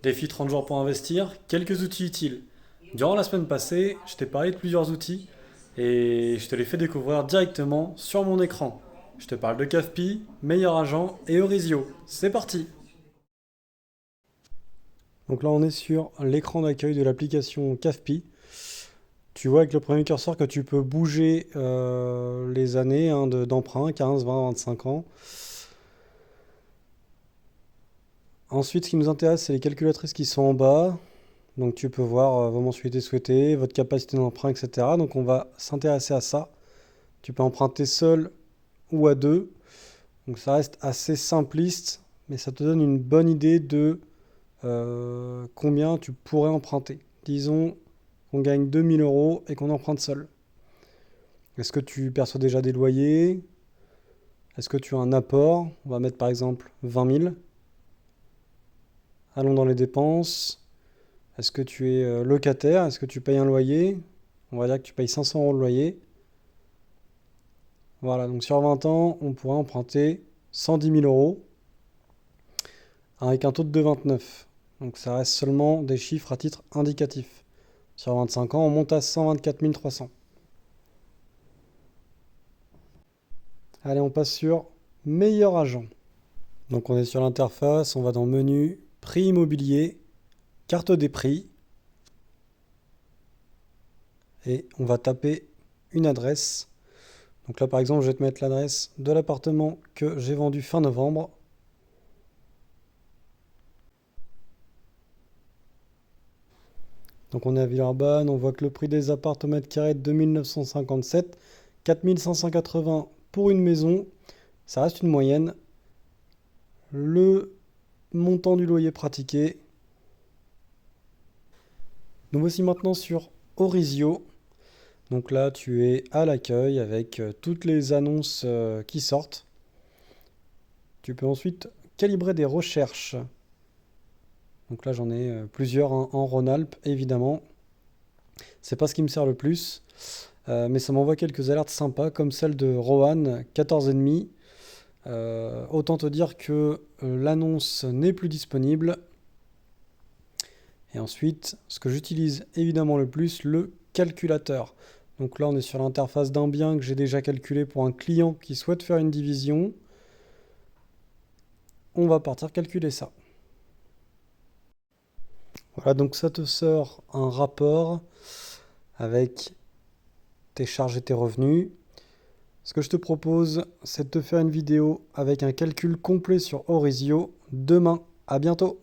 Défi 30 jours pour investir, quelques outils utiles. Durant la semaine passée, je t'ai parlé de plusieurs outils et je te les fais découvrir directement sur mon écran. Je te parle de CAFPI, Meilleur Agent et Eurizio. C'est parti. Donc là on est sur l'écran d'accueil de l'application CAFPI. Tu vois avec le premier curseur que tu peux bouger les années d'emprunt, 15, 20, 25 ans. Ensuite, ce qui nous intéresse, c'est les calculatrices qui sont en bas. Donc tu peux voir vos mensualités souhaitées, votre capacité d'emprunt, etc. Donc on va s'intéresser à ça. Tu peux emprunter seul ou à deux. Donc ça reste assez simpliste, mais ça te donne une bonne idée de combien tu pourrais emprunter. Disons qu'on gagne 2 000 € et qu'on emprunte seul. Est-ce que tu perçois déjà des loyers? Est-ce que tu as un apport? On va mettre par exemple 20 000. Allons dans les dépenses. Est-ce que tu es locataire? Est-ce que tu payes un loyer? On va dire que tu payes 500 € de loyer. Voilà, donc sur 20 ans, on pourrait emprunter 110 000 € avec un taux de 2,29. Donc ça reste seulement des chiffres à titre indicatif. Sur 25 ans, on monte à 124 300. Allez, on passe sur Meilleur Agent. Donc on est sur l'interface, on va dans Menu, Prix immobilier, Carte des prix. Et on va taper une adresse. Donc là par exemple, je vais te mettre l'adresse de l'appartement que j'ai vendu fin novembre. Donc on est à Villeurbanne, on voit que le prix des apparts au mètre carré est de 2 957, 4 580 pour une maison, ça reste une moyenne. Le montant du loyer pratiqué. Nous voici maintenant sur Eurizio. Donc là tu es à l'accueil avec toutes les annonces qui sortent. Tu peux ensuite calibrer des recherches. Donc là j'en ai plusieurs en Rhône-Alpes évidemment. C'est pas ce qui me sert le plus. Mais ça m'envoie quelques alertes sympas comme celle de Roanne 14,5. Autant te dire que l'annonce n'est plus disponible. Et ensuite, ce que j'utilise évidemment le plus, le calculateur. Donc là, on est sur l'interface d'un bien que j'ai déjà calculé pour un client qui souhaite faire une division. On va partir calculer ça. Voilà, donc ça te sort un rapport avec tes charges et tes revenus. Ce que je te propose, c'est de te faire une vidéo avec un calcul complet sur Eurizio demain. À bientôt!